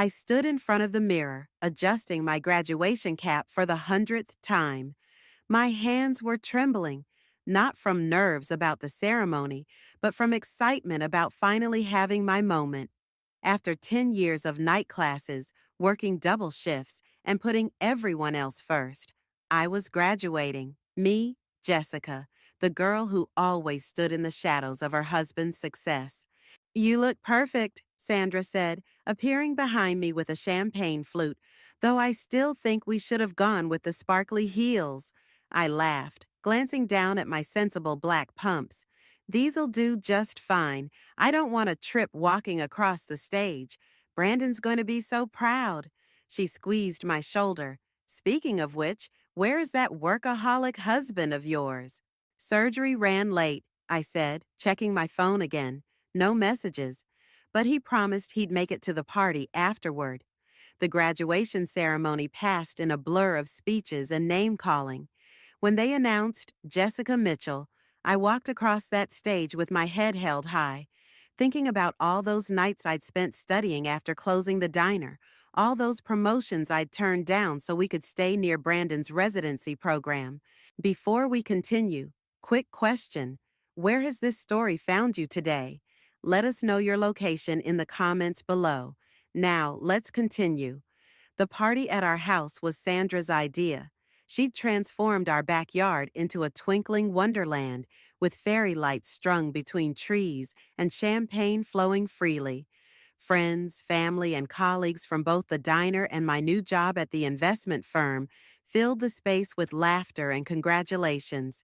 I stood in front of the mirror, adjusting my graduation cap for the 100th time. My hands were trembling, not from nerves about the ceremony, but from excitement about finally having my moment. After 10 years of night classes, working double shifts, and putting everyone else first, I was graduating. Me, Jessica, the girl who always stood in the shadows of her husband's success. You look perfect, Sandra said, appearing behind me with a champagne flute, though I still think we should have gone with the sparkly heels. I laughed, glancing down at my sensible black pumps. These'll do just fine. I don't want to trip walking across the stage. Brandon's going to be so proud. She squeezed my shoulder. Speaking of which, where is that workaholic husband of yours? Surgery ran late, I said, checking my phone again. No messages. But he promised he'd make it to the party afterward. The graduation ceremony passed in a blur of speeches and name-calling. When they announced Jessica Mitchell, I walked across that stage with my head held high, thinking about all those nights I'd spent studying after closing the diner, all those promotions I'd turned down so we could stay near Brandon's residency program. Before we continue, quick question. Where has this story found you today? Let us know your location in the comments below. Now, let's continue. The party at our house was Sandra's idea. She'd transformed our backyard into a twinkling wonderland, with fairy lights strung between trees and champagne flowing freely. Friends, family, and colleagues from both the diner and my new job at the investment firm filled the space with laughter and congratulations.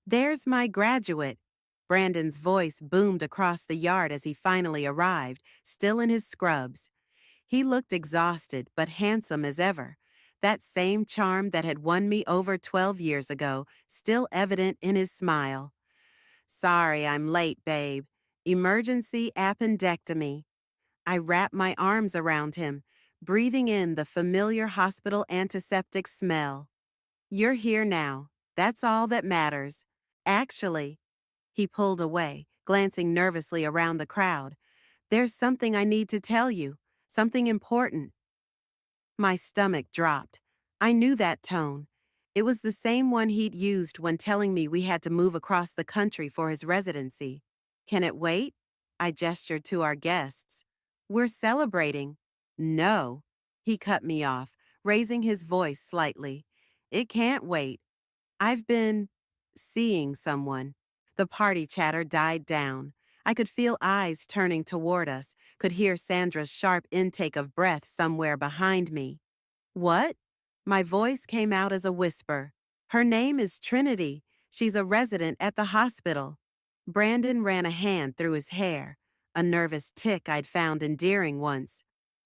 There's my graduate. Brandon's voice boomed across the yard as he finally arrived, still in his scrubs. He looked exhausted but handsome as ever, that same charm that had won me over 12 years ago, still evident in his smile. Sorry I'm late, babe. Emergency appendectomy. I wrapped my arms around him, breathing in the familiar hospital antiseptic smell. You're here now. That's all that matters. Actually, he pulled away, glancing nervously around the crowd. There's something I need to tell you, something important. My stomach dropped. I knew that tone. It was the same one he'd used when telling me we had to move across the country for his residency. Can it wait? I gestured to our guests. We're celebrating. No. He cut me off, raising his voice slightly. It can't wait. I've been seeing someone. The party chatter died down. I could feel eyes turning toward us, could hear Sandra's sharp intake of breath somewhere behind me. What? My voice came out as a whisper. Her name is Trinity. She's a resident at the hospital. Brandon ran a hand through his hair, a nervous tic I'd found endearing once.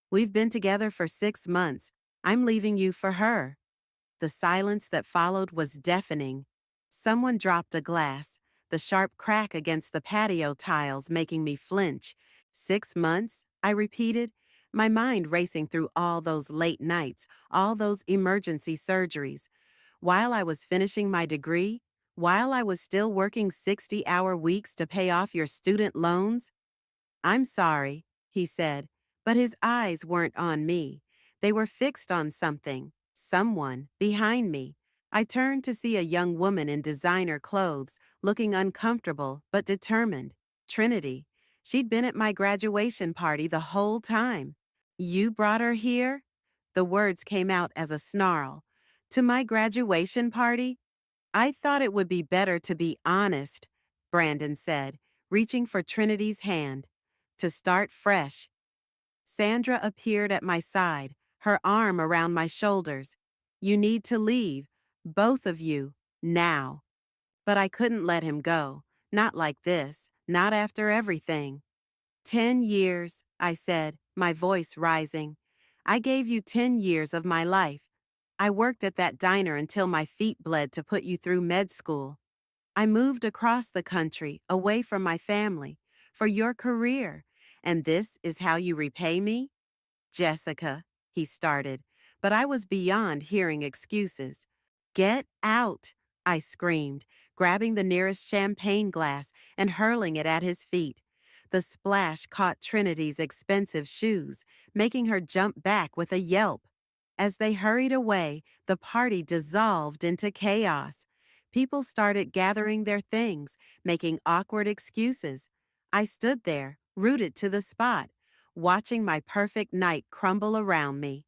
We've been together for 6 months. I'm leaving you for her. The silence that followed was deafening. Someone dropped a glass, the sharp crack against the patio tiles making me flinch. 6 months? I repeated, my mind racing through all those late nights, all those emergency surgeries. While I was finishing my degree, while I was still working 60-hour weeks to pay off your student loans. I'm sorry, he said, but his eyes weren't on me. They were fixed on something, someone, behind me. I turned to see a young woman in designer clothes, looking uncomfortable but determined. Trinity. She'd been at my graduation party the whole time. You brought her here? The words came out as a snarl. To my graduation party? I thought it would be better to be honest, Brandon said, reaching for Trinity's hand. To start fresh. Sandra appeared at my side, her arm around my shoulders. You need to leave, both of you, now. But I couldn't let him go, not like this, not after everything. 10 years, I said, my voice rising. I gave you 10 years of my life. I worked at that diner until my feet bled to put you through med school. I moved across the country, away from my family, for your career. And this is how you repay me? Jessica, he started, but I was beyond hearing excuses. Get out, I screamed, grabbing the nearest champagne glass and hurling it at his feet. The splash caught Trinity's expensive shoes, making her jump back with a yelp. As they hurried away, the party dissolved into chaos. People started gathering their things, making awkward excuses. I stood there, rooted to the spot, watching my perfect night crumble around me.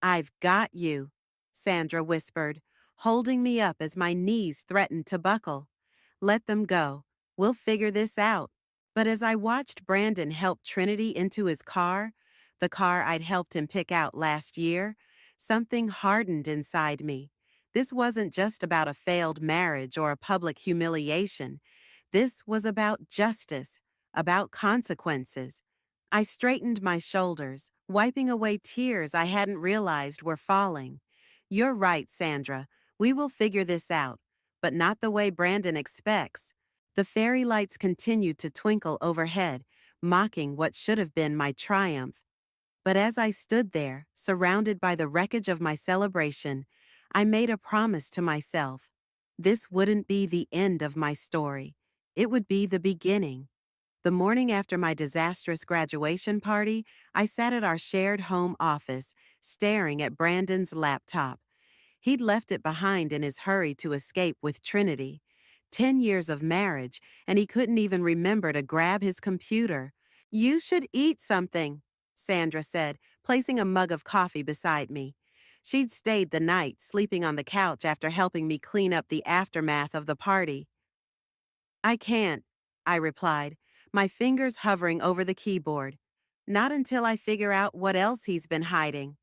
"I've got you," Sandra whispered, holding me up as my knees threatened to buckle. "Let them go. We'll figure this out." But as I watched Brandon help Trinity into his car, the car I'd helped him pick out last year, something hardened inside me. This wasn't just about a failed marriage or a public humiliation. This was about justice, about consequences. I straightened my shoulders, wiping away tears I hadn't realized were falling. "You're right, Sandra. We will figure this out, but not the way Brandon expects." The fairy lights continued to twinkle overhead, mocking what should have been my triumph. But as I stood there, surrounded by the wreckage of my celebration, I made a promise to myself. This wouldn't be the end of my story. It would be the beginning. The morning after my disastrous graduation party, I sat at our shared home office, staring at Brandon's laptop. He'd left it behind in his hurry to escape with Trinity. 10 years of marriage, and he couldn't even remember to grab his computer. "You should eat something," Sandra said, placing a mug of coffee beside me. She'd stayed the night, sleeping on the couch after helping me clean up the aftermath of the party. "I can't," I replied, my fingers hovering over the keyboard. "Not until I figure out what else he's been hiding."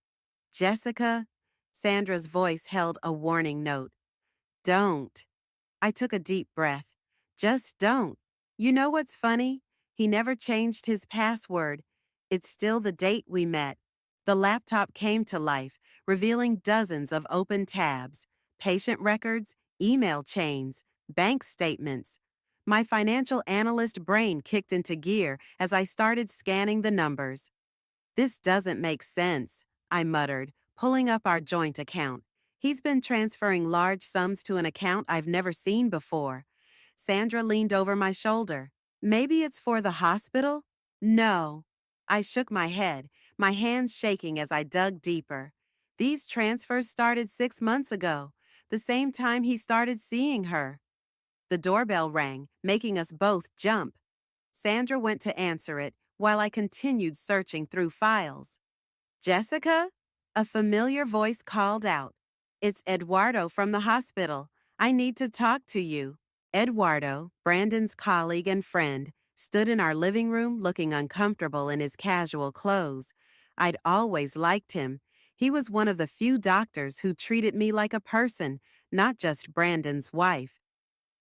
"Jessica," Sandra's voice held a warning note. "Don't." I took a deep breath. "Just don't. You know what's funny? He never changed his password. It's still the date we met." The laptop came to life, revealing dozens of open tabs, patient records, email chains, bank statements. My financial analyst brain kicked into gear as I started scanning the numbers. "This doesn't make sense," I muttered, pulling up our joint account. "He's been transferring large sums to an account I've never seen before." Sandra leaned over my shoulder. "Maybe it's for the hospital?" "No." I shook my head, my hands shaking as I dug deeper. "These transfers started 6 months ago, the same time he started seeing her." The doorbell rang, making us both jump. Sandra went to answer it while I continued searching through files. "Jessica?" A familiar voice called out. "It's Eduardo from the hospital. I need to talk to you." Eduardo, Brandon's colleague and friend, stood in our living room looking uncomfortable in his casual clothes. I'd always liked him. He was one of the few doctors who treated me like a person, not just Brandon's wife.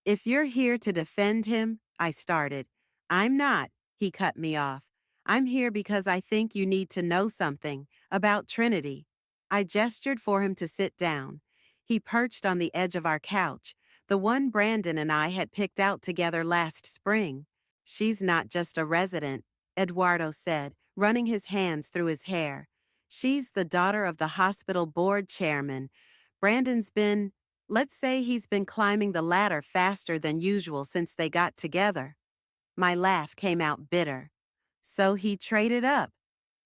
"If you're here to defend him," I started. "I'm not," he cut me off. "I'm here because I think you need to know something about Trinity." I gestured for him to sit down. He perched on the edge of our couch, the one Brandon and I had picked out together last spring. "She's not just a resident," Eduardo said, running his hands through his hair. "She's the daughter of the hospital board chairman. Brandon's been, let's say he's been climbing the ladder faster than usual since they got together." My laugh came out bitter. "So he traded up,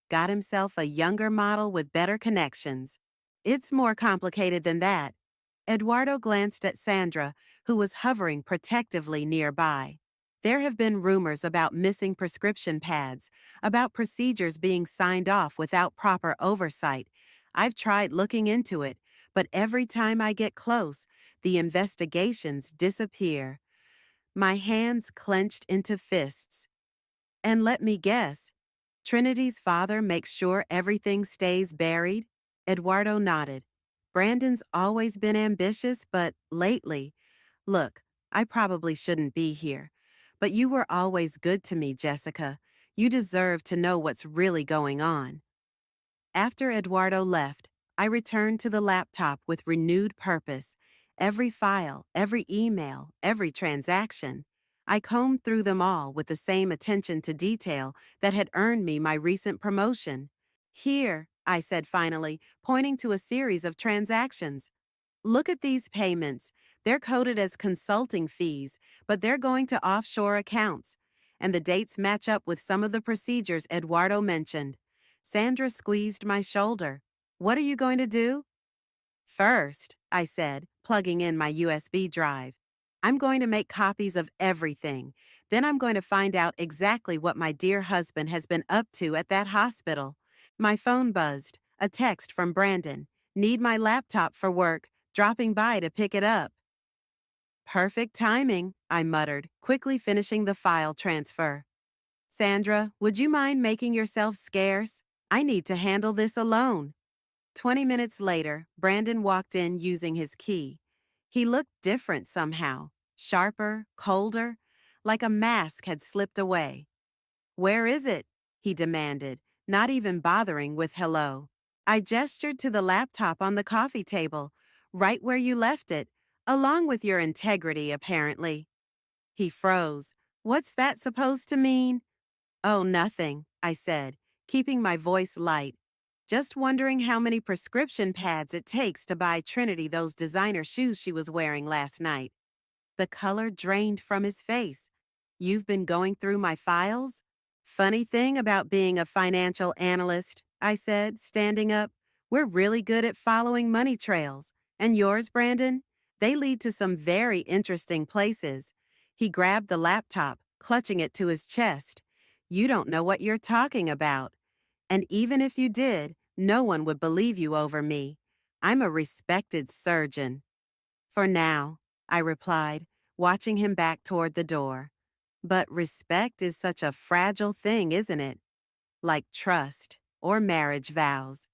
got himself a younger model with better connections." "It's more complicated than that." Eduardo glanced at Sandra, who was hovering protectively nearby. "There have been rumors about missing prescription pads, about procedures being signed off without proper oversight. I've tried looking into it, but every time I get close, the investigations disappear." My hands clenched into fists. "And let me guess, Trinity's father makes sure everything stays buried?" Eduardo nodded. "Brandon's always been ambitious, but lately, look, I probably shouldn't be here. But you were always good to me, Jessica. You deserve to know what's really going on." After Eduardo left, I returned to the laptop with renewed purpose. Every file, every email, every transaction. I combed through them all with the same attention to detail that had earned me my recent promotion. "Here," I said finally, pointing to a series of transactions. "Look at these payments. They're coded as consulting fees, but they're going to offshore accounts. and the dates match up with some of the procedures Eduardo mentioned. Sandra squeezed my shoulder. What are you going to do? First, I said, plugging in my USB drive, I'm going to make copies of everything. Then I'm going to find out exactly what my dear husband has been up to at that hospital. My phone buzzed. A text from Brandon. Need my laptop for work. Dropping by to pick it up. Perfect timing, I muttered, quickly finishing the file transfer. Sandra, would you mind making yourself scarce? I need to handle this alone. 20 minutes later, Brandon walked in using his key. He looked different somehow, sharper, colder, like a mask had slipped away. Where is it? He demanded, not even bothering with hello. I gestured to the laptop on the coffee table, right where you left it, along with your integrity, apparently. He froze. What's that supposed to mean? Oh, nothing, I said, keeping my voice light. Just wondering how many prescription pads it takes to buy Trinity those designer shoes she was wearing last night. The color drained from his face. You've been going through my files? Funny thing about being a financial analyst, I said, standing up. We're really good at following money trails. And yours, Brandon? They lead to some very interesting places. He grabbed the laptop, clutching it to his chest. You don't know what you're talking about. And even if you did, no one would believe you over me. I'm a respected surgeon. For now, I replied, watching him back toward the door. But respect is such a fragile thing, isn't it? Like trust or marriage vows.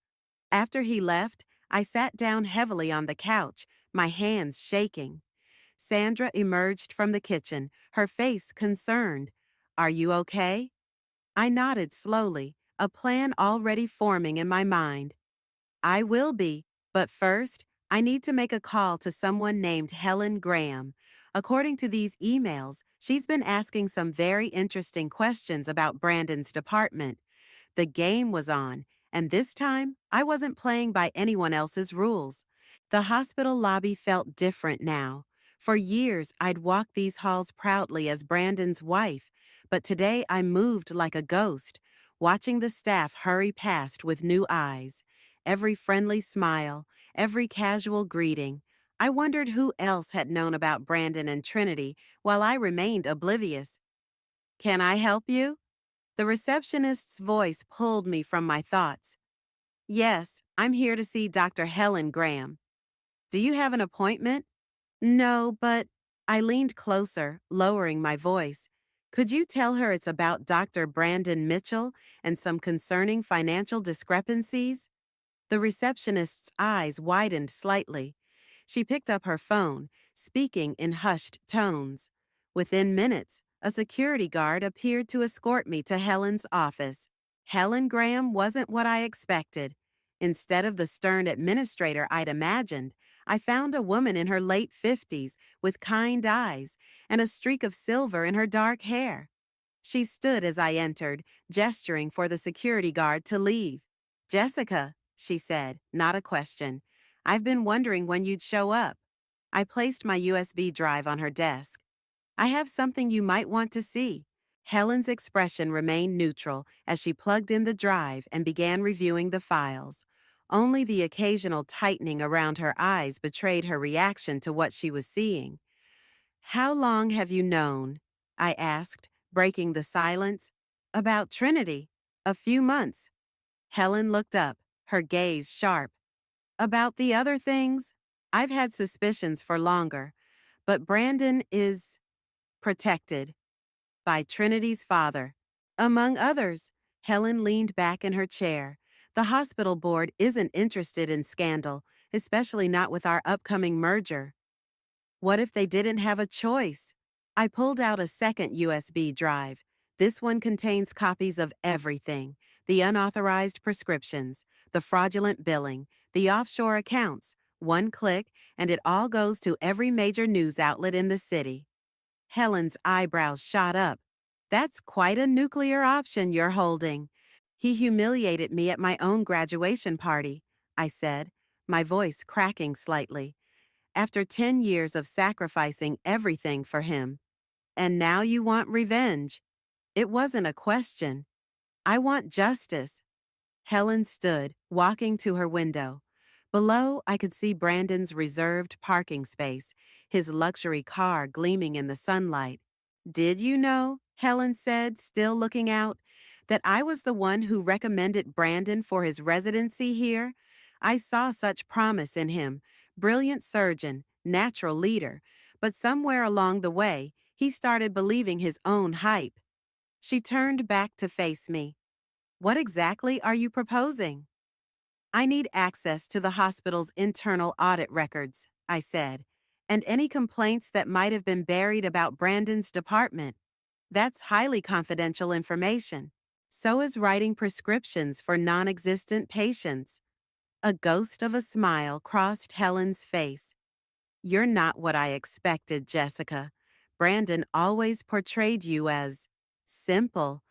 After he left, I sat down heavily on the couch, my hands shaking. Sandra emerged from the kitchen, her face concerned. Are you okay? I nodded slowly, a plan already forming in my mind. I will be, but first, I need to make a call to someone named Helen Graham. According to these emails, she's been asking some very interesting questions about Brandon's department. The game was on, and this time, I wasn't playing by anyone else's rules. The hospital lobby felt different now. For years, I'd walked these halls proudly as Brandon's wife, but today I moved like a ghost, watching the staff hurry past with new eyes. Every friendly smile, every casual greeting. I wondered who else had known about Brandon and Trinity while I remained oblivious. Can I help you? The receptionist's voice pulled me from my thoughts. Yes, I'm here to see Dr. Helen Graham. Do you have an appointment? No, but I leaned closer, lowering my voice. Could you tell her it's about Dr. Brandon Mitchell and some concerning financial discrepancies? The receptionist's eyes widened slightly. She picked up her phone, speaking in hushed tones. Within minutes, a security guard appeared to escort me to Helen's office. Helen Graham wasn't what I expected. Instead of the stern administrator I'd imagined, I found a woman in her late 50s with kind eyes and a streak of silver in her dark hair. She stood as I entered, gesturing for the security guard to leave. Jessica, she said, not a question. I've been wondering when you'd show up. I placed my USB drive on her desk. I have something you might want to see. Helen's expression remained neutral as she plugged in the drive and began reviewing the files. Only the occasional tightening around her eyes betrayed her reaction to what she was seeing. How long have you known? I asked, breaking the silence. About Trinity. A few months. Helen looked up, her gaze sharp. About the other things? I've had suspicions for longer, but Brandon is protected by Trinity's father. Among others, Helen leaned back in her chair. The hospital board isn't interested in scandal, especially not with our upcoming merger. What if they didn't have a choice? I pulled out a second USB drive. This one contains copies of everything: the unauthorized prescriptions, the fraudulent billing, the offshore accounts. One click, and it all goes to every major news outlet in the city. Helen's eyebrows shot up. That's quite a nuclear option you're holding. He humiliated me at my own graduation party, I said, my voice cracking slightly. After 10 years of sacrificing everything for him. And now you want revenge. It wasn't a question. I want justice. Helen stood, walking to her window. Below, I could see Brandon's reserved parking space, his luxury car gleaming in the sunlight. Did you know, Helen said, still looking out, that I was the one who recommended Brandon for his residency here? I saw such promise in him, brilliant surgeon, natural leader, but somewhere along the way, he started believing his own hype. She turned back to face me. What exactly are you proposing? I need access to the hospital's internal audit records, I said, and any complaints that might have been buried about Brandon's department. That's highly confidential information. So is writing prescriptions for non-existent patients. A ghost of a smile crossed Helen's face. You're not what I expected, Jessica. Brandon always portrayed you as simple,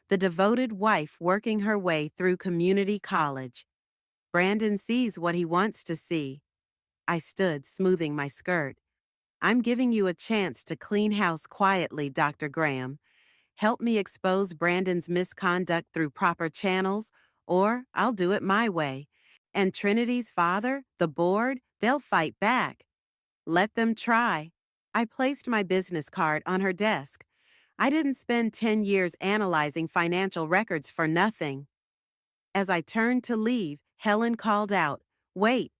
the devoted wife working her way through community college. Brandon sees what he wants to see. I stood, smoothing my skirt. I'm giving you a chance to clean house quietly, Dr. Graham. Help me expose Brandon's misconduct through proper channels, or I'll do it my way. And Trinity's father, the board, they'll fight back. Let them try. I placed my business card on her desk. I didn't spend 10 years analyzing financial records for nothing. As I turned to leave, Helen called out, "Wait."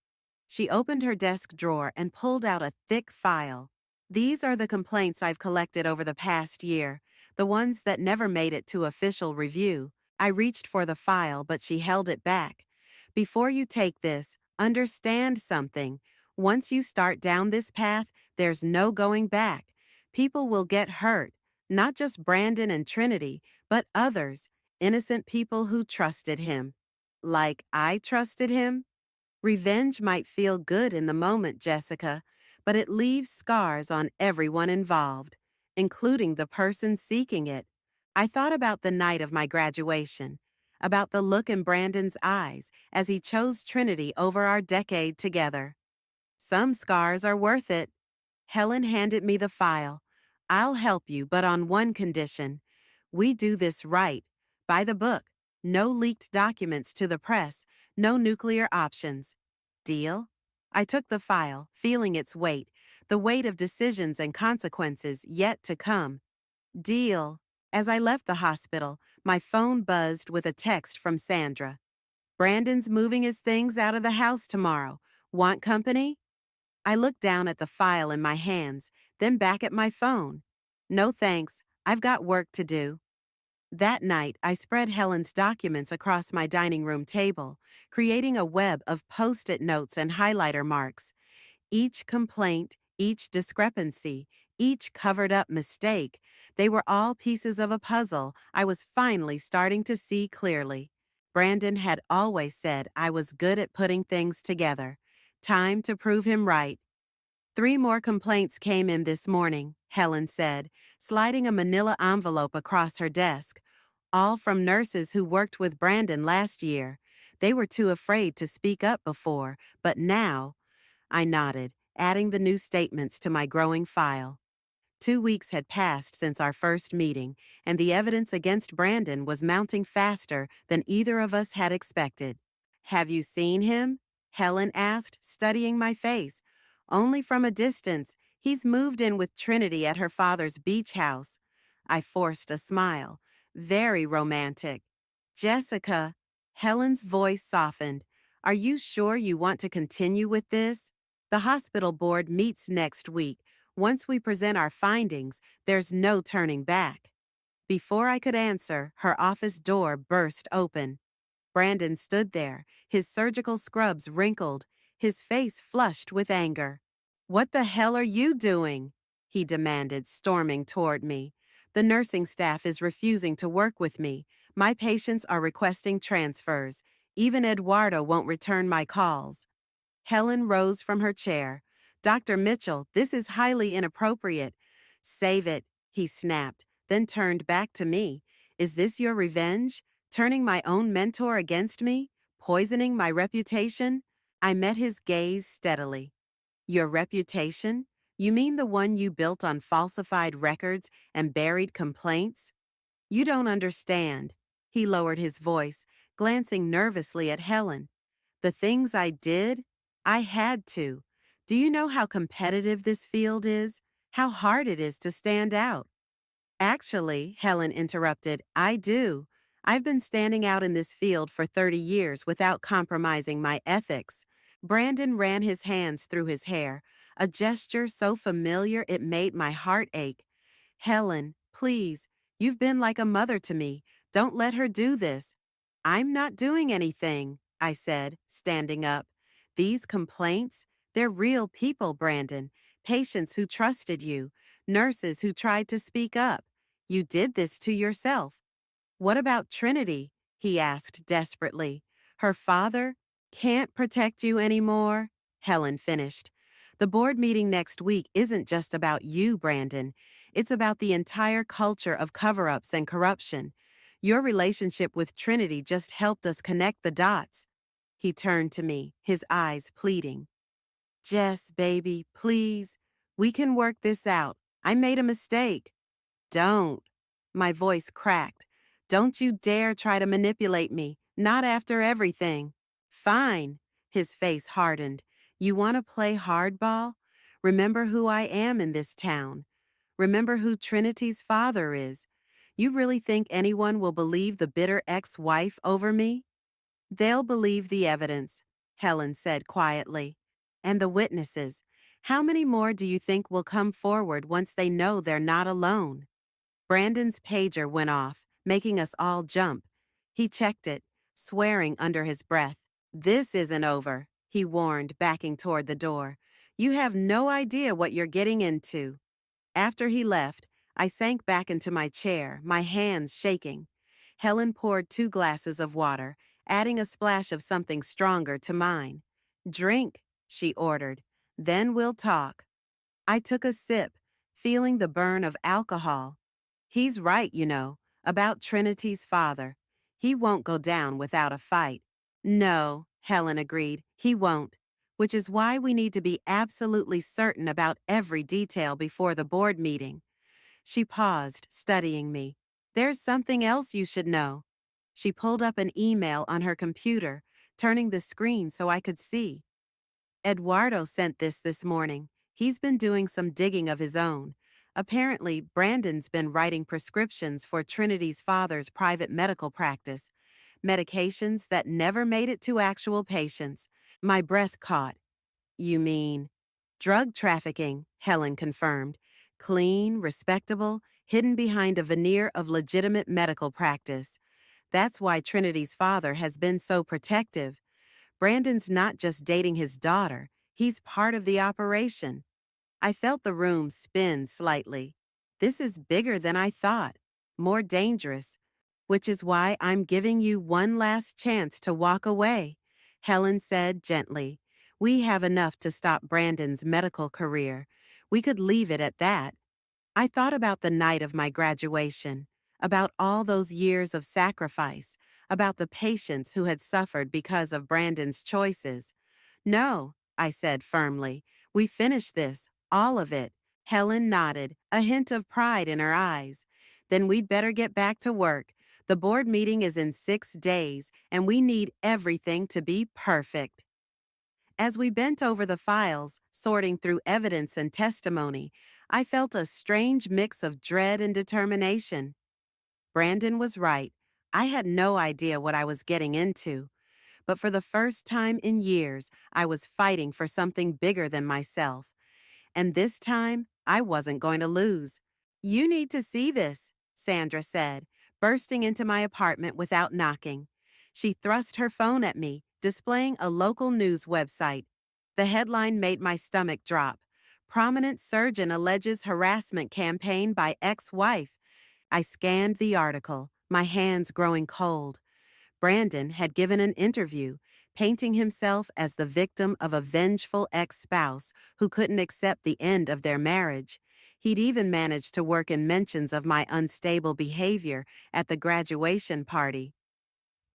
She opened her desk drawer and pulled out a thick file. These are the complaints I've collected over the past year, the ones that never made it to official review. I reached for the file, but she held it back. Before you take this, understand something. Once you start down this path, there's no going back. People will get hurt, not just Brandon and Trinity, but others, innocent people who trusted him. Like I trusted him? Revenge might feel good in the moment, Jessica, but it leaves scars on everyone involved, including the person seeking it. I thought about the night of my graduation, about the look in Brandon's eyes as he chose Trinity over our decade together. Some scars are worth it. Helen handed me the file. I'll help you, but on one condition. We do this right, by the book. No leaked documents to the press, no nuclear options. Deal? I took the file, feeling its weight, the weight of decisions and consequences yet to come. Deal. As I left the hospital, my phone buzzed with a text from Sandra. Brandon's moving his things out of the house tomorrow. Want company? I looked down at the file in my hands, then back at my phone. No thanks, I've got work to do. That night, I spread Helen's documents across my dining room table, creating a web of post-it notes and highlighter marks. Each complaint, each discrepancy, each covered-up mistake, they were all pieces of a puzzle I was finally starting to see clearly. Brandon had always said I was good at putting things together. Time to prove him right. 3 more complaints came in this morning, Helen said, sliding a manila envelope across her desk. All from nurses who worked with Brandon last year. They were too afraid to speak up before, but now, I nodded, adding the new statements to my growing file. 2 weeks had passed since our first meeting, and the evidence against Brandon was mounting faster than either of us had expected. Have you seen him? Helen asked, studying my face. Only from a distance. He's moved in with Trinity at her father's beach house. I forced a smile. Very romantic. Jessica, Helen's voice softened. Are you sure you want to continue with this? The hospital board meets next week. Once we present our findings, there's no turning back. Before I could answer, her office door burst open. Brandon stood there, his surgical scrubs wrinkled, his face flushed with anger. What the hell are you doing? He demanded, storming toward me. The nursing staff is refusing to work with me. My patients are requesting transfers. Even Eduardo won't return my calls. Helen rose from her chair. Dr. Mitchell, this is highly inappropriate. Save it, he snapped, then turned back to me. Is this your revenge? Turning my own mentor against me? Poisoning my reputation? I met his gaze steadily. Your reputation? You mean the one you built on falsified records and buried complaints? You don't understand. He lowered his voice, glancing nervously at Helen. The things I did, I had to. Do you know how competitive this field is? How hard it is to stand out? Actually, Helen interrupted, I do. I've been standing out in this field for 30 years without compromising my ethics. Brandon ran his hands through his hair, a gesture so familiar it made my heart ache. Helen, please, you've been like a mother to me. Don't let her do this. I'm not doing anything, I said, standing up. These complaints, they're real people, Brandon. Patients who trusted you, nurses who tried to speak up. You did this to yourself. What about Trinity? He asked desperately. Her father can't protect you anymore? Helen finished. The board meeting next week isn't just about you, Brandon. It's about the entire culture of cover-ups and corruption. Your relationship with Trinity just helped us connect the dots. He turned to me, his eyes pleading. Jess, baby, please. We can work this out. I made a mistake. Don't. My voice cracked. Don't you dare try to manipulate me. Not after everything. Fine. His face hardened. You want to play hardball? Remember who I am in this town. Remember who Trinity's father is. You really think anyone will believe the bitter ex-wife over me? They'll believe the evidence, Helen said quietly. And the witnesses. How many more do you think will come forward once they know they're not alone? Brandon's pager went off, making us all jump. He checked it, swearing under his breath. This isn't over, he warned, backing toward the door. You have no idea what you're getting into. After he left, I sank back into my chair, my hands shaking. Helen poured 2 glasses of water, adding a splash of something stronger to mine. Drink, she ordered. Then we'll talk. I took a sip, feeling the burn of alcohol. He's right, about Trinity's father. He won't go down without a fight. No, Helen agreed, he won't. Which is why we need to be absolutely certain about every detail before the board meeting. She paused, studying me. There's something else you should know. She pulled up an email on her computer, turning the screen so I could see. Eduardo sent this morning. He's been doing some digging of his own. Apparently, Brandon's been writing prescriptions for Trinity's father's private medical practice, medications that never made it to actual patients. My breath caught. You mean? Drug trafficking, Helen confirmed. Clean, respectable, hidden behind a veneer of legitimate medical practice. That's why Trinity's father has been so protective. Brandon's not just dating his daughter, he's part of the operation. I felt the room spin slightly. This is bigger than I thought, more dangerous, which is why I'm giving you one last chance to walk away, Helen said gently. We have enough to stop Brandon's medical career. We could leave it at that. I thought about the night of my graduation, about all those years of sacrifice, about the patients who had suffered because of Brandon's choices. No, I said firmly. We finished this, all of it. Helen nodded, a hint of pride in her eyes. Then we'd better get back to work. The board meeting is in 6 days, and we need everything to be perfect. As we bent over the files, sorting through evidence and testimony, I felt a strange mix of dread and determination. Brandon was right. I had no idea what I was getting into. But for the first time in years, I was fighting for something bigger than myself. And this time, I wasn't going to lose. You need to see this, Sandra said, bursting into my apartment without knocking. She thrust her phone at me, displaying a local news website. The headline made my stomach drop. Prominent surgeon alleges harassment campaign by ex-wife. I scanned the article, my hands growing cold. Brandon had given an interview, painting himself as the victim of a vengeful ex-spouse who couldn't accept the end of their marriage. He'd even managed to work in mentions of my unstable behavior at the graduation party.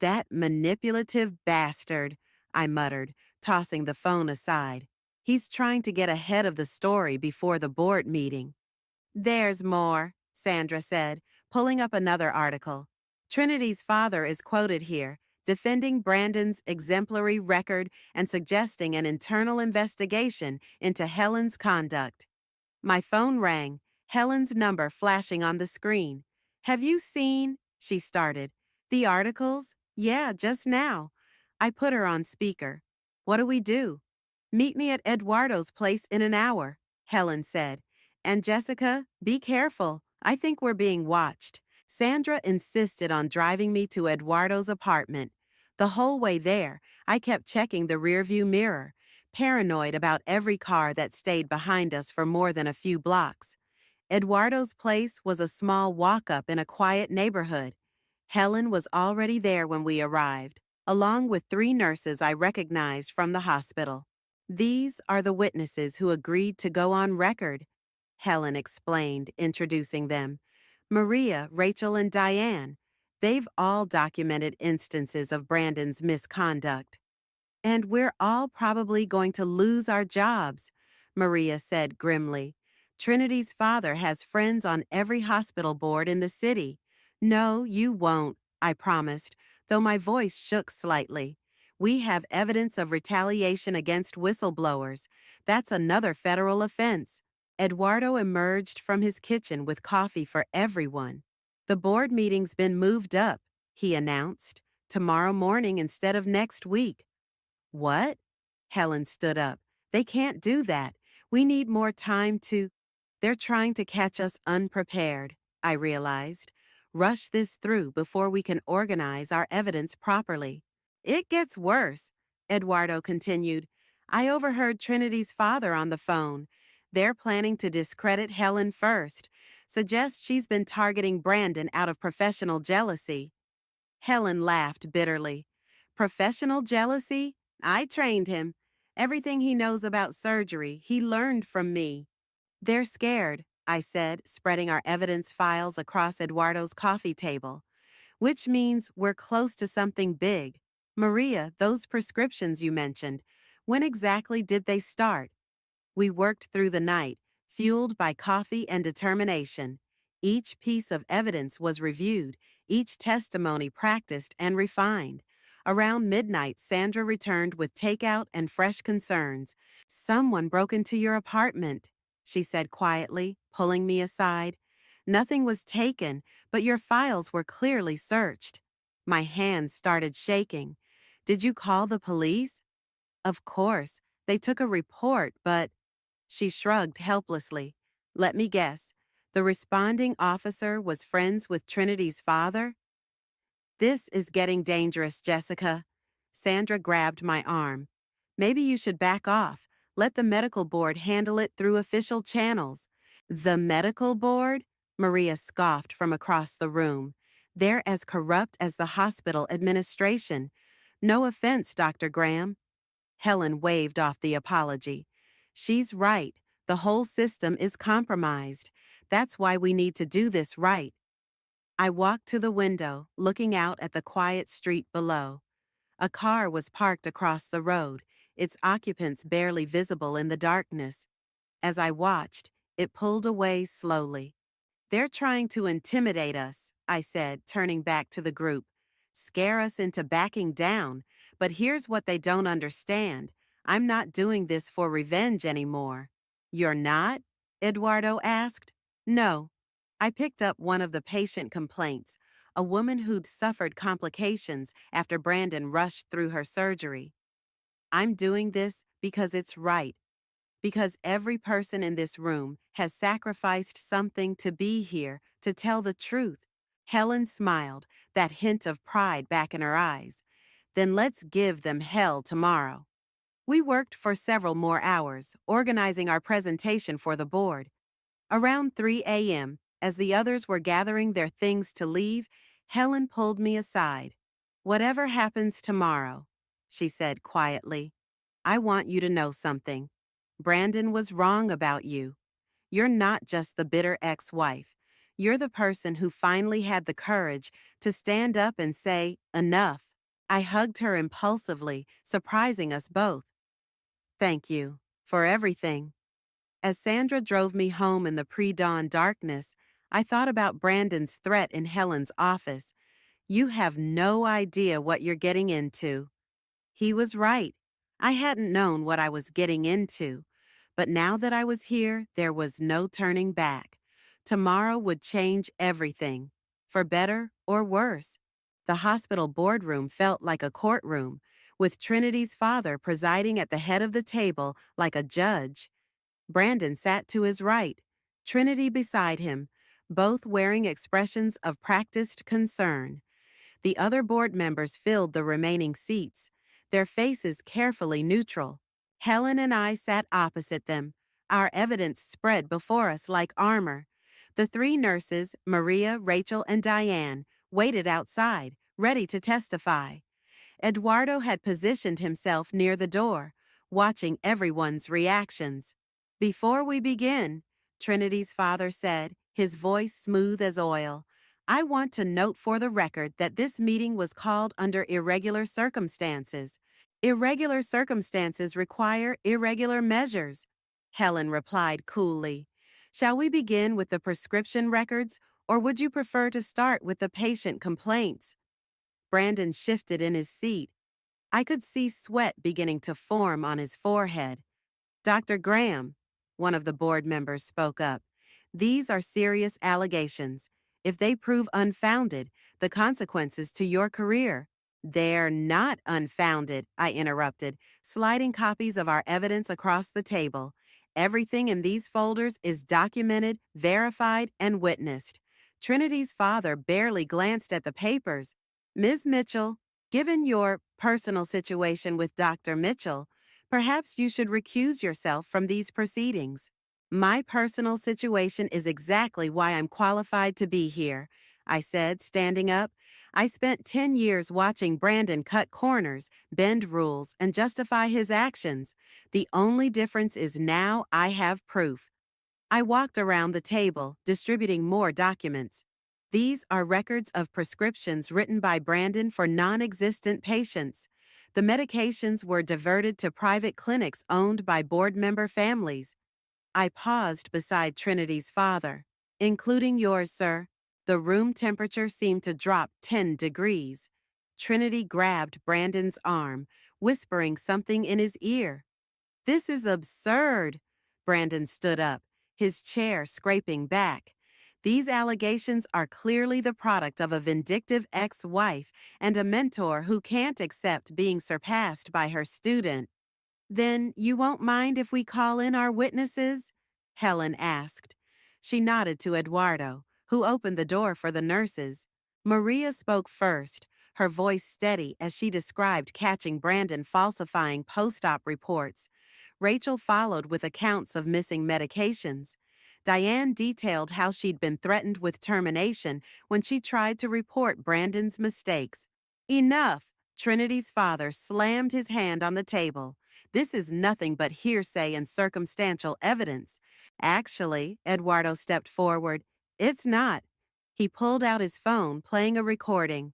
That manipulative bastard, I muttered, tossing the phone aside. He's trying to get ahead of the story before the board meeting. There's more, Sandra said, pulling up another article. Trinity's father is quoted here, defending Brandon's exemplary record and suggesting an internal investigation into Helen's conduct. My phone rang, Helen's number flashing on the screen. Have you seen? She started. The articles? Yeah, just now. I put her on speaker. What do we do? Meet me at Eduardo's place in an hour, Helen said. And Jessica, be careful. I think we're being watched. Sandra insisted on driving me to Eduardo's apartment. The whole way there, I kept checking the rearview mirror, paranoid about every car that stayed behind us for more than a few blocks. Eduardo's place was a small walk-up in a quiet neighborhood. Helen was already there when we arrived, along with 3 nurses I recognized from the hospital. These are the witnesses who agreed to go on record, Helen explained, introducing them. Maria, Rachel, and Diane. They've all documented instances of Brandon's misconduct. And we're all probably going to lose our jobs, Maria said grimly. Trinity's father has friends on every hospital board in the city. No, you won't, I promised, though my voice shook slightly. We have evidence of retaliation against whistleblowers. That's another federal offense. Eduardo emerged from his kitchen with coffee for everyone. The board meeting's been moved up, he announced, tomorrow morning instead of next week. What? Helen stood up. They can't do that. We need more time to. They're trying to catch us unprepared, I realized. Rush this through before we can organize our evidence properly. It gets worse, Eduardo continued. I overheard Trinity's father on the phone. They're planning to discredit Helen first, suggest she's been targeting Brandon out of professional jealousy. Helen laughed bitterly. Professional jealousy? I trained him. Everything he knows about surgery, he learned from me. They're scared, I said, spreading our evidence files across Eduardo's coffee table. Which means we're close to something big. Maria, those prescriptions you mentioned, when exactly did they start? We worked through the night, fueled by coffee and determination. Each piece of evidence was reviewed, each testimony practiced and refined. Around midnight, Sandra returned with takeout and fresh concerns. Someone broke into your apartment, she said quietly, pulling me aside. Nothing was taken, but your files were clearly searched. My hands started shaking. Did you call the police? Of course. They took a report, but... She shrugged helplessly. Let me guess. The responding officer was friends with Trinity's father? This is getting dangerous, Jessica. Sandra grabbed my arm. Maybe you should back off. Let the medical board handle it through official channels. The medical board? Maria scoffed from across the room. They're as corrupt as the hospital administration. No offense, Dr. Graham. Helen waved off the apology. She's right. The whole system is compromised. That's why we need to do this right. I walked to the window, looking out at the quiet street below. A car was parked across the road, its occupants barely visible in the darkness. As I watched, it pulled away slowly. They're trying to intimidate us, I said, turning back to the group. Scare us into backing down. But here's what they don't understand. I'm not doing this for revenge anymore. You're not? Eduardo asked. No. I picked up one of the patient complaints, a woman who'd suffered complications after Brandon rushed through her surgery. I'm doing this because it's right. Because every person in this room has sacrificed something to be here, to tell the truth. Helen smiled, that hint of pride back in her eyes. Then let's give them hell tomorrow. We worked for several more hours, organizing our presentation for the board. Around 3 a.m., as the others were gathering their things to leave, Helen pulled me aside. Whatever happens tomorrow, she said quietly, I want you to know something. Brandon was wrong about you. You're not just the bitter ex-wife. You're the person who finally had the courage to stand up and say, enough. I hugged her impulsively, surprising us both. Thank you for everything. As Sandra drove me home in the pre-dawn darkness, I thought about Brandon's threat in Helen's office. You have no idea what you're getting into. He was right. I hadn't known what I was getting into. But now that I was here, there was no turning back. Tomorrow would change everything, for better or worse. The hospital boardroom felt like a courtroom, with Trinity's father presiding at the head of the table like a judge. Brandon sat to his right, Trinity beside him, both wearing expressions of practiced concern. The other board members filled the remaining seats, their faces carefully neutral. Helen and I sat opposite them, our evidence spread before us like armor. The three nurses, Maria, Rachel, and Diane, waited outside, ready to testify. Eduardo had positioned himself near the door, watching everyone's reactions. Before we begin, Trinity's father said, his voice smooth as oil, I want to note for the record that this meeting was called under irregular circumstances. Irregular circumstances require irregular measures, Helen replied coolly. Shall we begin with the prescription records, or would you prefer to start with the patient complaints? Brandon shifted in his seat. I could see sweat beginning to form on his forehead. Dr. Graham, one of the board members spoke up, these are serious allegations. If they prove unfounded, the consequences to your career. They're not unfounded, I interrupted, sliding copies of our evidence across the table. Everything in these folders is documented, verified, and witnessed. Trinity's father barely glanced at the papers. Ms. Mitchell, given your personal situation with Dr. Mitchell, perhaps you should recuse yourself from these proceedings. My personal situation is exactly why I'm qualified to be here, I said, standing up. I spent 10 years watching Brandon cut corners, bend rules, and justify his actions. The only difference is now I have proof. I walked around the table, distributing more documents. These are records of prescriptions written by Brandon for non-existent patients. The medications were diverted to private clinics owned by board member families. I paused beside Trinity's father. Including yours, sir. The room temperature seemed to drop 10 degrees. Trinity grabbed Brandon's arm, whispering something in his ear. This is absurd. Brandon stood up, his chair scraping back. These allegations are clearly the product of a vindictive ex-wife and a mentor who can't accept being surpassed by her student. Then you won't mind if we call in our witnesses? Helen asked. She nodded to Eduardo, who opened the door for the nurses. Maria spoke first, her voice steady as she described catching Brandon falsifying post-op reports. Rachel followed with accounts of missing medications. Diane detailed how she'd been threatened with termination when she tried to report Brandon's mistakes. Enough! Trinity's father slammed his hand on the table. This is nothing but hearsay and circumstantial evidence. Actually, Eduardo stepped forward. It's not. He pulled out his phone, playing a recording.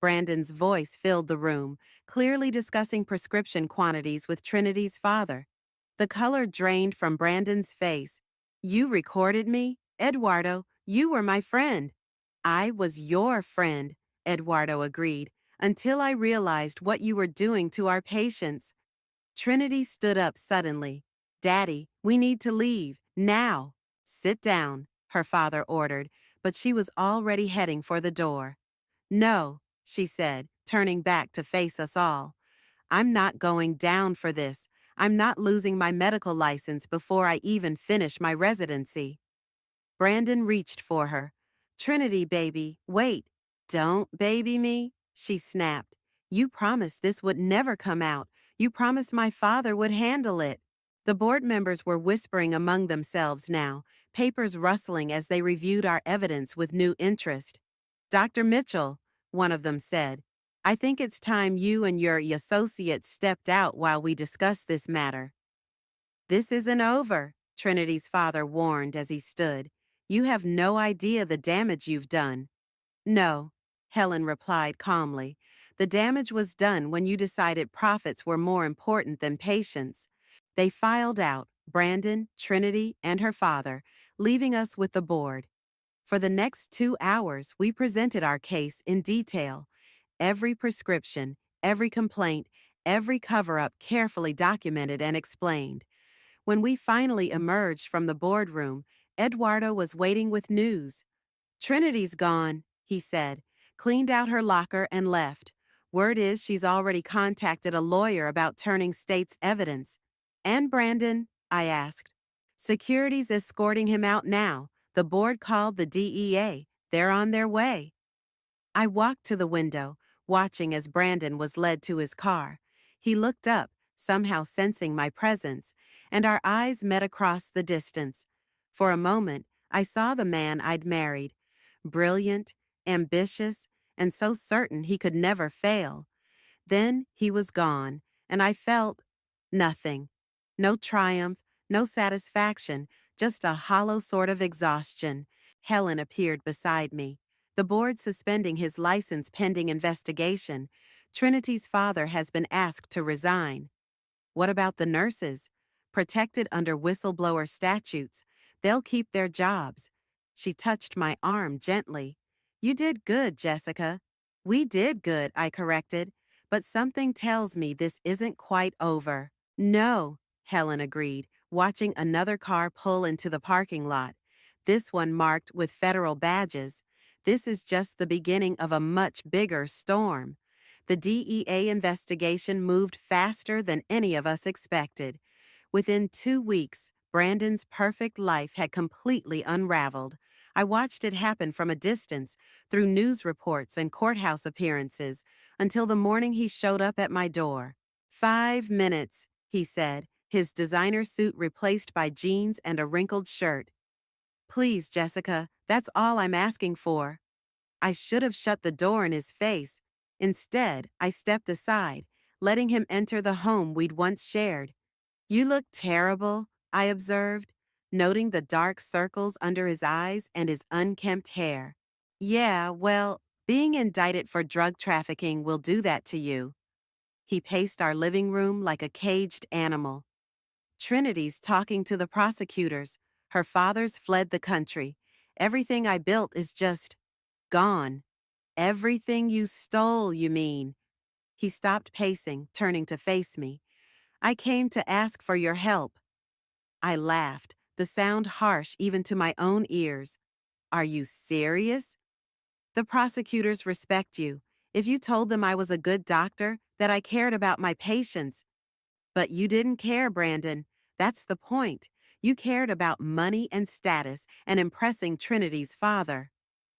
Brandon's voice filled the room, clearly discussing prescription quantities with Trinity's father. The color drained from Brandon's face. You recorded me? Eduardo, you were my friend. I was your friend, Eduardo agreed, until I realized what you were doing to our patients. Trinity stood up suddenly. Daddy, we need to leave, now. Sit down, her father ordered, but she was already heading for the door. No, she said, turning back to face us all. I'm not going down for this. I'm not losing my medical license before I even finish my residency. Brandon reached for her. Trinity, baby, wait. Don't baby me, she snapped. You promised this would never come out. You promised my father would handle it. The board members were whispering among themselves now, papers rustling as they reviewed our evidence with new interest. Dr. Mitchell, one of them said, I think it's time you and your associates stepped out while we discuss this matter. This isn't over, Trinity's father warned as he stood. You have no idea the damage you've done. No, Helen replied calmly. The damage was done when you decided profits were more important than patients. They filed out, Brandon, Trinity, and her father, leaving us with the board. For the next 2 hours, we presented our case in detail. Every prescription, every complaint, every cover up carefully documented and explained. When we finally emerged from the boardroom, Eduardo was waiting with news. Trinity's gone, he said, cleaned out her locker and left. Word is she's already contacted a lawyer about turning state's evidence. And Brandon? I asked. Security's escorting him out now. The board called the DEA. They're on their way. I walked to the window, watching as Brandon was led to his car. He looked up, somehow sensing my presence, and our eyes met across the distance. For a moment, I saw the man I'd married. Brilliant, ambitious, and so certain he could never fail. Then he was gone, and I felt nothing. No triumph, no satisfaction, just a hollow sort of exhaustion. Helen appeared beside me. The board suspending his license pending investigation. Trinity's father has been asked to resign. What about the nurses? Protected under whistleblower statutes. They'll keep their jobs. She touched my arm gently. You did good, Jessica. We did good, I corrected. But something tells me this isn't quite over. No, Helen agreed, watching another car pull into the parking lot. This one marked with federal badges. This is just the beginning of a much bigger storm. The DEA investigation moved faster than any of us expected. Within 2 weeks, Brandon's perfect life had completely unraveled. I watched it happen from a distance, through news reports and courthouse appearances, until the morning he showed up at my door. 5 minutes, he said, his designer suit replaced by jeans and a wrinkled shirt. Please, Jessica, that's all I'm asking for. I should have shut the door in his face. Instead, I stepped aside, letting him enter the home we'd once shared. You look terrible, I observed, noting the dark circles under his eyes and his unkempt hair. Yeah, well, being indicted for drug trafficking will do that to you. He paced our living room like a caged animal. Trinity's talking to the prosecutors. Her father's fled the country. Everything I built is just gone. Everything you stole, you mean? He stopped pacing, turning to face me. I came to ask for your help. I laughed, the sound harsh even to my own ears. Are you serious? The prosecutors respect you. If you told them I was a good doctor, that I cared about my patients. But you didn't care, Brandon. That's the point. You cared about money and status and impressing Trinity's father.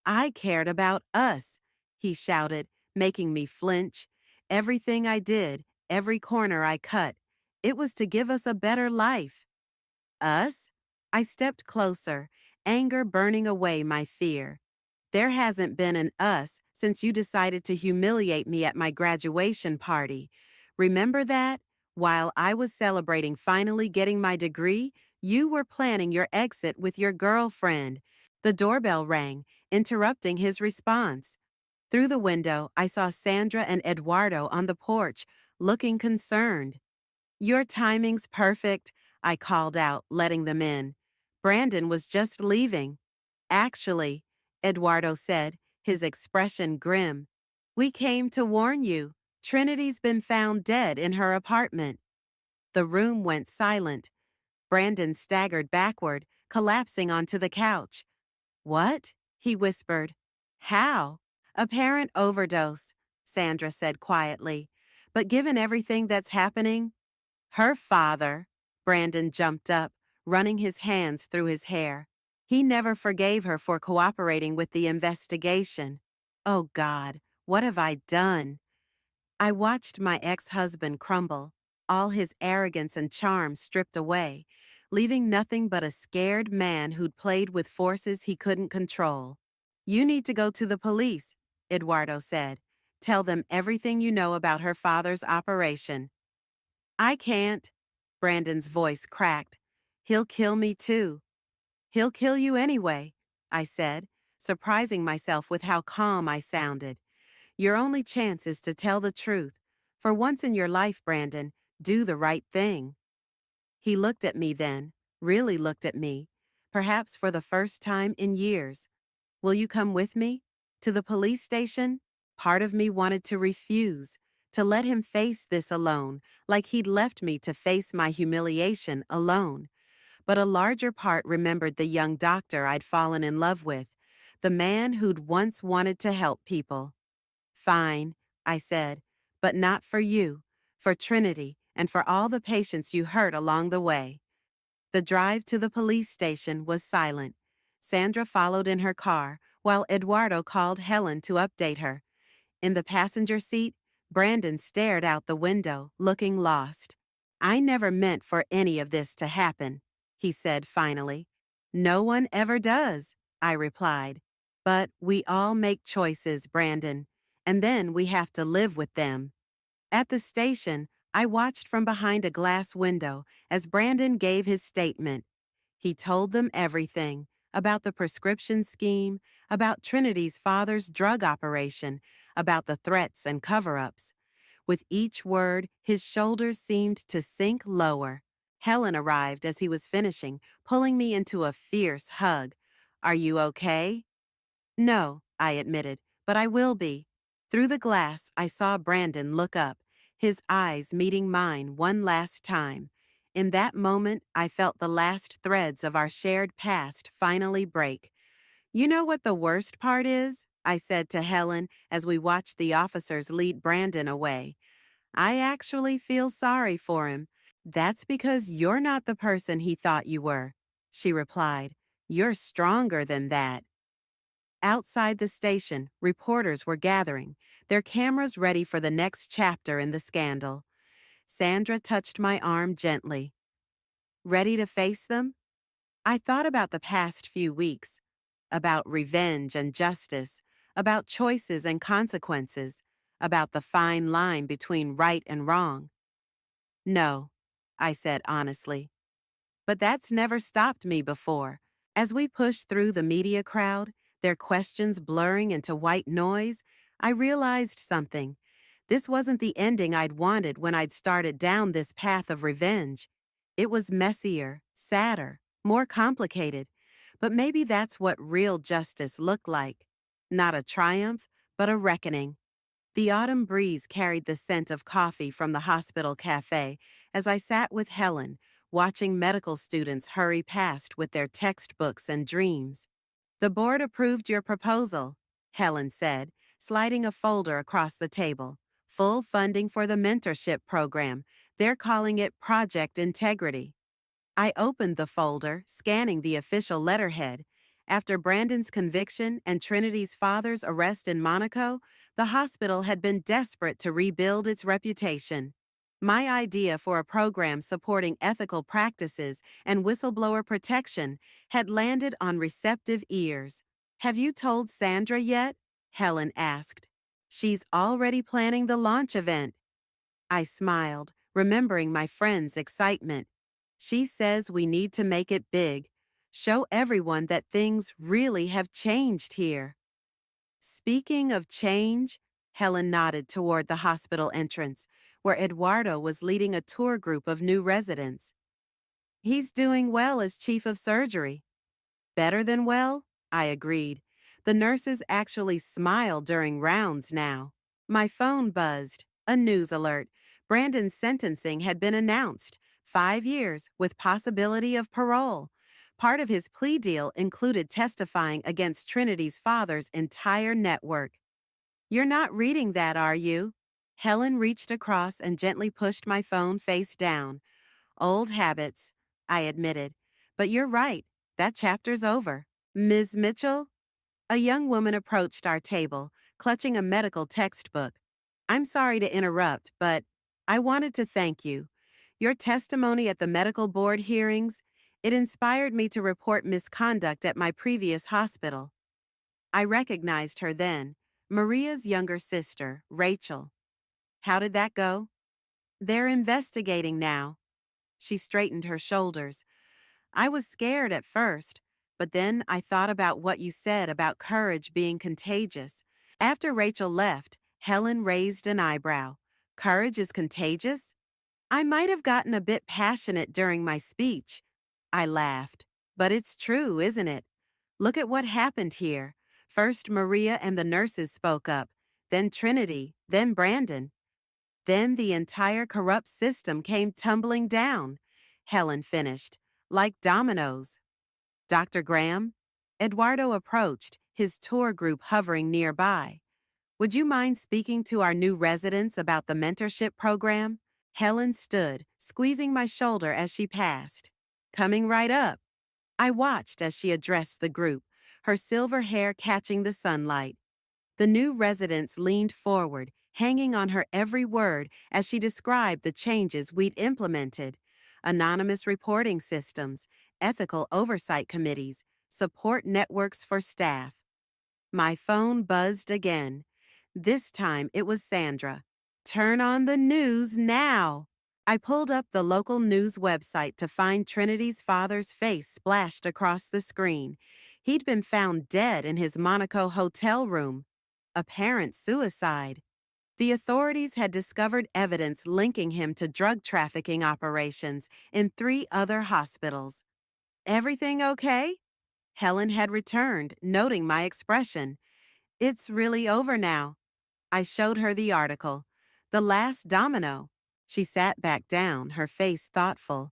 I cared about us, he shouted, making me flinch. Everything I did, every corner I cut, it was to give us a better life. Us? I stepped closer, anger burning away my fear. There hasn't been an us since you decided to humiliate me at my graduation party. Remember that? While I was celebrating finally getting my degree, you were planning your exit with your girlfriend. The doorbell rang, interrupting his response. Through the window, I saw Sandra and Eduardo on the porch, looking concerned. Your timing's perfect, I called out, letting them in. Brandon was just leaving. Actually, Eduardo said, his expression grim. We came to warn you. Trinity's been found dead in her apartment. The room went silent. Brandon staggered backward, collapsing onto the couch. What? He whispered. How? Apparent overdose, Sandra said quietly. But given everything that's happening, her father, Brandon jumped up, running his hands through his hair. He never forgave her for cooperating with the investigation. Oh God, what have I done? I watched my ex-husband crumble, all his arrogance and charm stripped away, leaving nothing but a scared man who'd played with forces he couldn't control. You need to go to the police, Eduardo said. Tell them everything you know about her father's operation. I can't. Brandon's voice cracked. He'll kill me too. He'll kill you anyway, I said, surprising myself with how calm I sounded. Your only chance is to tell the truth. For once in your life, Brandon, do the right thing. He looked at me then, really looked at me, perhaps for the first time in years. Will you come with me? To the police station? Part of me wanted to refuse, to let him face this alone, like he'd left me to face my humiliation alone. But a larger part remembered the young doctor I'd fallen in love with, the man who'd once wanted to help people. Fine, I said, but not for you, for Trinity, and for all the patients you hurt along the way. The drive to the police station was silent. Sandra followed in her car, while Eduardo called Helen to update her. In the passenger seat, Brandon stared out the window, looking lost. I never meant for any of this to happen, he said finally. No one ever does, I replied. But we all make choices, Brandon, and then we have to live with them. At the station, I watched from behind a glass window as Brandon gave his statement. He told them everything about the prescription scheme, about Trinity's father's drug operation, about the threats and cover-ups. With each word, his shoulders seemed to sink lower. Helen arrived as he was finishing, pulling me into a fierce hug. Are you okay? No, I admitted, but I will be. Through the glass, I saw Brandon look up, his eyes meeting mine one last time. In that moment, I felt the last threads of our shared past finally break. You know what the worst part is? I said to Helen as we watched the officers lead Brandon away. I actually feel sorry for him. That's because you're not the person he thought you were, she replied. You're stronger than that. Outside the station, reporters were gathering, their cameras ready for the next chapter in the scandal. Sandra touched my arm gently. Ready to face them? I thought about the past few weeks, about revenge and justice, about choices and consequences, about the fine line between right and wrong. No, I said honestly. But that's never stopped me before. As we pushed through the media crowd, their questions blurring into white noise, I realized something. This wasn't the ending I'd wanted when I'd started down this path of revenge. It was messier, sadder, more complicated. But maybe that's what real justice looked like. Not a triumph, but a reckoning. The autumn breeze carried the scent of coffee from the hospital cafe as I sat with Helen, watching medical students hurry past with their textbooks and dreams. The board approved your proposal, Helen said, sliding a folder across the table. Full funding for the mentorship program. They're calling it Project Integrity. I opened the folder, scanning the official letterhead. After Brandon's conviction and Trinity's father's arrest in Monaco, the hospital had been desperate to rebuild its reputation. My idea for a program supporting ethical practices and whistleblower protection had landed on receptive ears. Have you told Sandra yet? Helen asked. She's already planning the launch event. I smiled, remembering my friend's excitement. She says we need to make it big. Show everyone that things really have changed here. Speaking of change, Helen nodded toward the hospital entrance, where Eduardo was leading a tour group of new residents. He's doing well as chief of surgery. Better than well? I agreed. The nurses actually smile during rounds now. My phone buzzed. A news alert. Brandon's sentencing had been announced. 5 years with possibility of parole. Part of his plea deal included testifying against Trinity's father's entire network. You're not reading that, are you? Helen reached across and gently pushed my phone face down. Old habits, I admitted. But you're right. That chapter's over. Ms. Mitchell? A young woman approached our table, clutching a medical textbook. I'm sorry to interrupt, but I wanted to thank you. Your testimony at the medical board hearings, it inspired me to report misconduct at my previous hospital. I recognized her then, Maria's younger sister, Rachel. How did that go? They're investigating now. She straightened her shoulders. I was scared at first, but then I thought about what you said about courage being contagious. After Rachel left, Helen raised an eyebrow. Courage is contagious? I might have gotten a bit passionate during my speech. I laughed. But it's true, isn't it? Look at what happened here. First, Maria and the nurses spoke up, then Trinity, then Brandon. Then the entire corrupt system came tumbling down, Helen finished, like dominoes. Dr. Graham? Eduardo approached, his tour group hovering nearby. Would you mind speaking to our new residents about the mentorship program? Helen stood, squeezing my shoulder as she passed. Coming right up. I watched as she addressed the group, her silver hair catching the sunlight. The new residents leaned forward, hanging on her every word as she described the changes we'd implemented. Anonymous reporting systems, ethical oversight committees, support networks for staff. My phone buzzed again. This time it was Sandra. Turn on the news now. I pulled up the local news website to find Trinity's father's face splashed across the screen. He'd been found dead in his Monaco hotel room. Apparent suicide. The authorities had discovered evidence linking him to drug trafficking operations in 3 other hospitals. Everything okay? Helen had returned, noting my expression. It's really over now. I showed her the article. The last domino. She sat back down, her face thoughtful.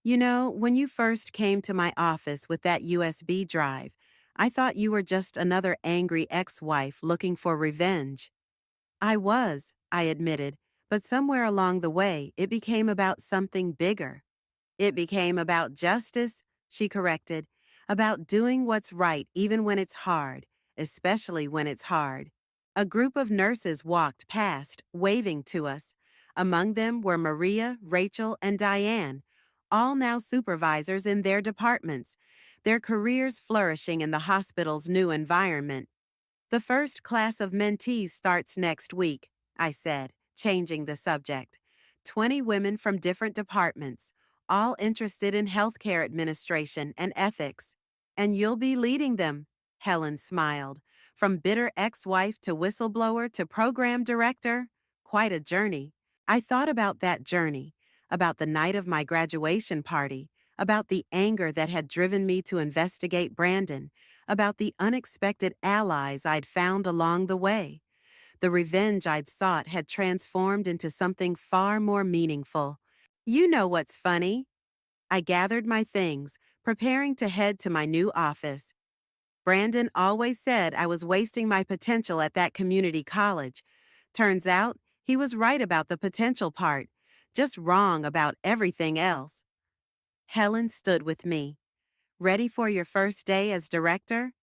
You know, when you first came to my office with that USB drive, I thought you were just another angry ex-wife looking for revenge. I was, I admitted, but somewhere along the way, it became about something bigger. It became about justice, she corrected, about doing what's right even when it's hard, especially when it's hard. A group of nurses walked past, waving to us. Among them were Maria, Rachel, and Diane, all now supervisors in their departments, their careers flourishing in the hospital's new environment. The first class of mentees starts next week, I said, changing the subject. 20 women from different departments, all interested in healthcare administration and ethics. And you'll be leading them, Helen smiled. From bitter ex-wife to whistleblower to program director, quite a journey. I thought about that journey, about the night of my graduation party, about the anger that had driven me to investigate Brandon, about the unexpected allies I'd found along the way. The revenge I'd sought had transformed into something far more meaningful. You know what's funny? I gathered my things, preparing to head to my new office. Brandon always said I was wasting my potential at that community college. Turns out, he was right about the potential part, just wrong about everything else. Helen stood with me. Ready for your first day as director?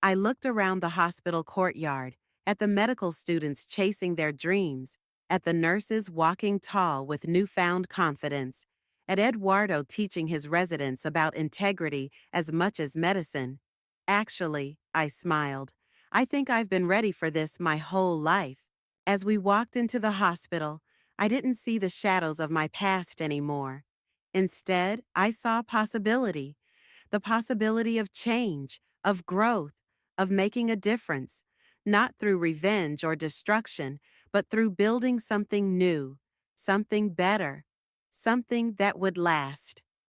I looked around the hospital courtyard, at the medical students chasing their dreams, at the nurses walking tall with newfound confidence, at Eduardo teaching his residents about integrity as much as medicine. Actually, I smiled, I think I've been ready for this my whole life. As we walked into the hospital, I didn't see the shadows of my past anymore. Instead, I saw possibility, the possibility of change, of growth, of making a difference, not through revenge or destruction, but through building something new, something better, something that would last.